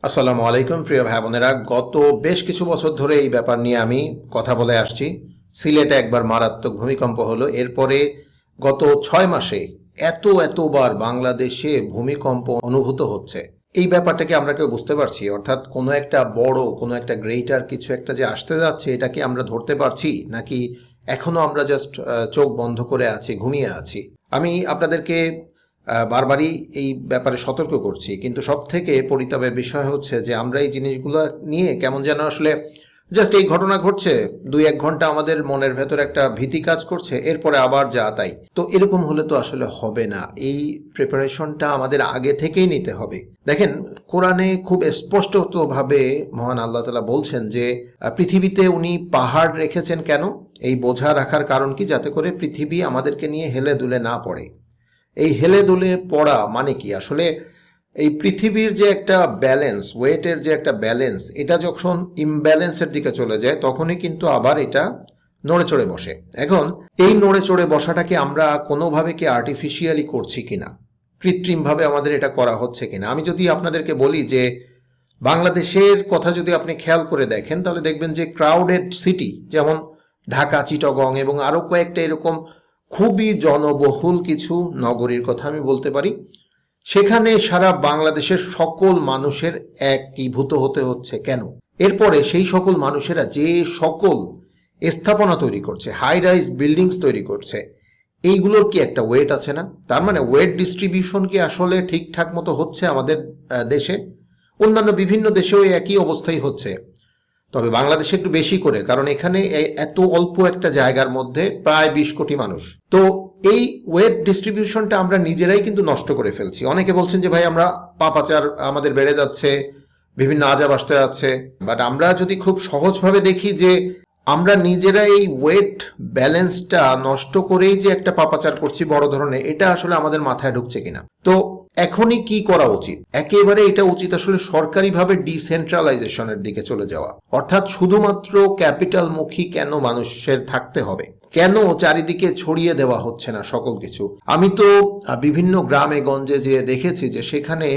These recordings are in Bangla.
আসসালামু আলাইকুম প্রিয় ভাই বোনেরা, গত বেশ কিছু বছর ধরে এই ব্যাপার নিয়ে আমি কথা বলে আসছি। সিলেটে একবার মারাত্মক ভূমিকম্প হলো, এরপরে গত 6 মাসে এতবার বাংলাদেশে ভূমিকম্প অনুভূত হচ্ছে। এই ব্যাপারটাকে আমরা কেউ বুঝতে পারছি? অর্থাৎ কোনো একটা বড়, কোনো একটা গ্রেটার কিছু একটা যে আসতে যাচ্ছে, এটাকে আমরা ধরতে পারছি নাকি এখনো আমরা জাস্ট চোখ বন্ধ করে আছি, ঘুমিয়ে আছি? আমি আপনাদেরকে বারবারই এই ব্যাপারে সতর্ক করছি, কিন্তু সব থেকে পরিতাপের বিষয় হচ্ছে যে আমরা এই জিনিসগুলো নিয়ে কেমন যেন আসলে জাস্ট এই ঘটনা ঘটছে, 2-1 ঘন্টা আমাদের মনের ভেতর একটা ভীতি কাজ করছে, এরপরে আবার যা তাই। তো এরকম হলে তো আসলে হবে না। এই প্রিপারেশনটা আমাদের আগে থেকেই নিতে হবে। দেখেন, কোরআনে খুব স্পষ্টতভাবে মহান আল্লাহ তাআলা বলছেন যে পৃথিবীতে উনি পাহাড় রেখেছেন কেন? এই বোঝা রাখার কারণ কি? যাতে করে পৃথিবী আমাদেরকে নিয়ে হেলে দুলে না পড়ে। এই হেলে দুলে পড়া মানে কি আসলে? এই পৃথিবীর যে একটা ব্যালেন্স, ওয়েটের যে একটা ব্যালেন্স, এটা যখন ইমব্যালেন্সের দিকে চলে যায় তখনই কিন্তু আবার এটা নড়ে চড়ে বসে। এখন এই নড়ে চড়ে বসাটাকে আমরা কোনোভাবে কি আর্টিফিশিয়ালি করছি কিনা, কৃত্রিমভাবে আমাদের এটা করা হচ্ছে কিনা? আমি যদি আপনাদেরকে বলি যে বাংলাদেশের কথা যদি আপনি খেয়াল করে দেখেন, তাহলে দেখবেন যে ক্রাউডেড সিটি যেমন ঢাকা, চিটাগং এবং আরও কয়েকটা এরকম খুবই জনবহুল কিছু নগরীর কথা আমি বলতে পারি, সেখানে সারা বাংলাদেশের সকল মানুষের একীভূত হতে হচ্ছে কেন? এরপরে সেই সকল মানুষেরা যে সকল স্থাপনা তৈরি করছে, হাই রাইজ বিল্ডিংস তৈরি করছে, এইগুলোর কি একটা ওয়েট আছে না? তার মানে ওয়েট ডিস্ট্রিবিউশন কি আসলে ঠিকঠাক মতো হচ্ছে আমাদের দেশে? অন্যান্য বিভিন্ন দেশেও একই অবস্থাই হচ্ছে, তবে বাংলাদেশে একটু বেশি করে, কারণ এখানে এত অল্প একটা জায়গার মধ্যে প্রায় 20 কোটি মানুষ। তো এই ওয়েট ডিস্ট্রিবিউশনটা আমরা নিজেরাই কিন্তু নষ্ট করে ফেলছি। অনেকে বলছেন যে ভাই আমরা পাপাচার আমাদের বেড়ে যাচ্ছে, বিভিন্ন আজাব আসতে যাচ্ছে, বাট আমরা যদি খুব সহজভাবে দেখি যে আমরা নিজেরা এই ওয়েট ব্যালেন্সটা নষ্ট করেই যে একটা পাপাচার করছি বড় ধরনের, এটা আসলে আমাদের মাথায় ঢুকছে কিনা। তো এখনই কি করা উচিত? একেবারে এটা উচিত আসলে সরকারিভাবে ডিসেন্ট্রালাইজেশনের দিকে চলে যাওয়া। অর্থাৎ শুধুমাত্র ক্যাপিটালমুখী কেন মানুষের থাকতে হবে? কেন চারিদিকে ছড়িয়ে দেওয়া হচ্ছে না সকল কিছু? আমি তো বিভিন্ন গ্রামে গঞ্জে যেয়ে দেখেছি যে সেখানে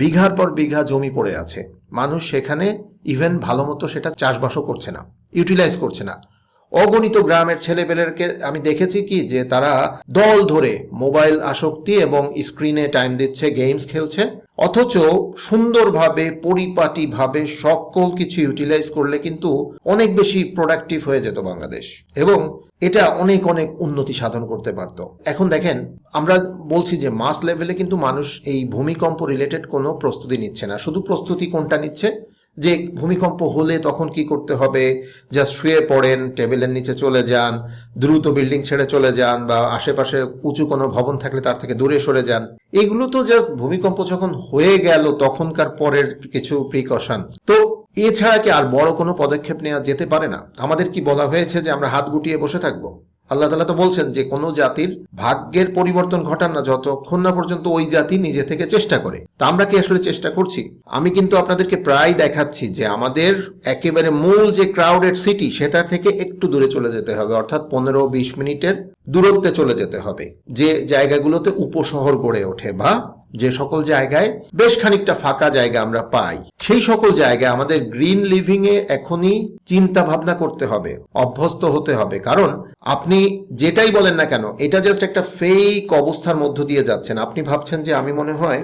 বিঘার পর বিঘা জমি পড়ে আছে, মানুষ সেখানে ইভেন ভালো মতো সেটা চাষবাসও করছে না, ইউটিলাইজ করছে না। অগণিত গ্রামের ছেলেপেলেরকে আমি দেখেছি কি যে তারা দল ধরে মোবাইল আসক্তি এবং স্ক্রিনে টাইম দিচ্ছে, গেমস খেলছে, অথচ সুন্দরভাবে পরিপাটিভাবে সকল কিছু ইউটিলাইজ করলে কিন্তু অনেক বেশি প্রোডাক্টিভ হয়ে যেত বাংলাদেশ, এবং এটা অনেক অনেক উন্নতি সাধন করতে পারত। এখন দেখেন, আমরা বলছি যে মাস লেভেলে কিন্তু মানুষ এই ভূমিকম্প রিলেটেড কোনো প্রস্তুতি নিচ্ছে না। শুধু প্রস্তুতি কোনটা নিচ্ছে? যে ভূমিকম্প হলে তখন কি করতে হবে, জাস্ট শুয়ে পড়েন, টেবিলের নিচে চলে যান, দ্রুত বিল্ডিং ছেড়ে চলে যান, বা আশেপাশে উঁচু কোনো ভবন থাকলে তার থেকে দূরে সরে যান। এগুলো তো জাস্ট ভূমিকম্প যখন হয়ে গেল তখনকার পরের কিছু প্রিকশন। তো এছাড়া কি আর বড় কোনো পদক্ষেপ নেওয়া যেতে পারে না? আমাদের কি বলা হয়েছে যে আমরা হাত গুটিয়ে বসে থাকবো? আল্লাহ তাআলা তো বলছেন যে কোনো জাতির ভাগ্যের পরিবর্তন ঘটান না যতক্ষণ না পর্যন্ত ওই জাতি নিজে থেকে চেষ্টা করে। তা আমরা কি আসলে চেষ্টা করছি? আমি কিন্তু আপনাদেরকে প্রায় দেখাচ্ছি যে আমাদের একেবারে মূল যে ক্রাউডেড সিটি, সেটা থেকে একটু দূরে চলে যেতে হবে, অর্থাৎ 15-20 মিনিটের দূরত্বে চলে যেতে হবে। যে জায়গাগুলোতে উপশহর গড়ে ওঠে, বা যে সকল জায়গায় বেশ খানিকটা ফাঁকা জায়গা আমরা পাই, সেই সকল জায়গায় আমাদের গ্রিন লিভিং এ এখনই চিন্তা ভাবনা করতে হবে, অভ্যস্ত হতে হবে। কারণ আপনি যেটাই বলেন না কেন, এটা জাস্ট একটা ফেক অবস্থার মধ্য দিয়ে যাচ্ছেন। আপনি ভাবছেন যে আমি মনে হয়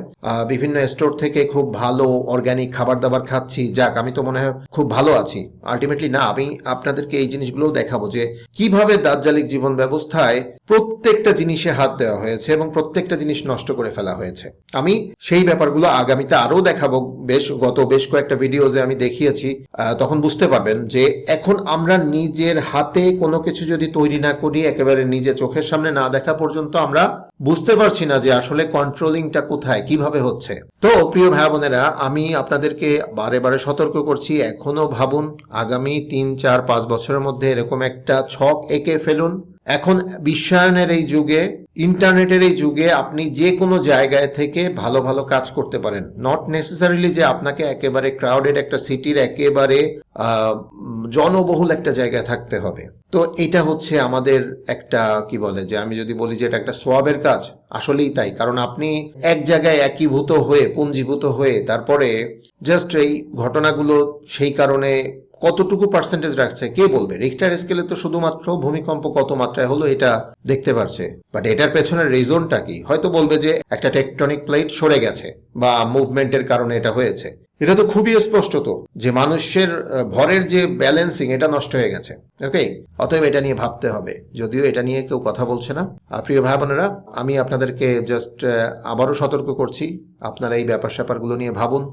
বিভিন্ন স্টোর থেকে খুব ভালো অর্গানিক খাবার দাবার খাচ্ছি, যাক আমি তো মনে হয় খুব ভালো আছি। আলটিমেটলি না। আমি আপনাদেরকে এই জিনিসগুলোও দেখাবো যে কিভাবে দাজ্জালিক জীবন ব্যবস্থায় প্রত্যেকটা জিনিসে হাত দেওয়া হয়েছে এবং প্রত্যেকটা জিনিস নষ্ট করে ফেলা হয়েছে। আমি সেই ব্যাপারগুলো আগামীতে আরো দেখাবো। গত বেশ কয়েকটা ভিডিওতে আমি দেখিয়েছি, তখন বুঝতে পারবেন যে এখন আমরা নিজের হাতে কোনো কিছু যদি তৈরি না করি, একেবারে নিজে চোখের সামনে না দেখা পর্যন্ত আমরা বুঝতে পারছি না যে আসলে কন্ট্রোলিংটা কোথায়, কিভাবে হচ্ছে। তো প্রিয় ভাই বোনেরা, আমি আপনাদেরকে বারে বারে সতর্ক করছি, এখনো ভাবুন, আগামী 3-4-5 বছরের মধ্যে এরকম একটা ছক এঁকে ফেলুন এখন বিশ্বায়নের এই যুগে, ইন্টারনেটের এই যুগে আপনি যে কোনো জায়গায় থেকে ভালো ভালো কাজ করতে পারেন। নট নেসেসারিলি যে আপনাকে একেবারে ক্রাউডেড একটা সিটির একেবারে জনবহুল একটা জায়গায় থাকতে হবে। তো এটা হচ্ছে আমাদের একটা কি বলে, যে আমি যদি বলি যে এটা একটা সোয়াবের কাজ, আসলেই তাই। কারণ আপনি এক জায়গায় একীভূত হয়ে, পুঞ্জীভূত হয়ে, তারপরে জাস্ট এই ঘটনাগুলো সেই কারণে কতটুকু পার্সেন্টেজ রাখছে কে বলবে? রিক্টার স্কেলে তো শুধুমাত্র ভূমিকম্প কত মাত্রায় হলো এটা দেখতে পারছে, বাট এটার পেছনের রিজনটা কি? হয়তো বলবে যে একটা টেকটনিক প্লেট সরে গেছে বা মুভমেন্টের কারণে এটা হয়েছে। এটা তো খুবই স্পষ্ট তো যে মানুষের ভরের যে ব্যালেন্সিং এটা নষ্ট হয়ে গেছে। ওকে, অতএব এটা নিয়ে ভাবতে হবে, যদিও এটা নিয়ে কেউ কথা বলছে না। প্রিয় ভাই বোনেরা, আমি আপনাদেরকে জাস্ট আবারও সতর্ক করছি, আপনারা এই ব্যাপার স্যাপারগুলো নিয়ে ভাবুন।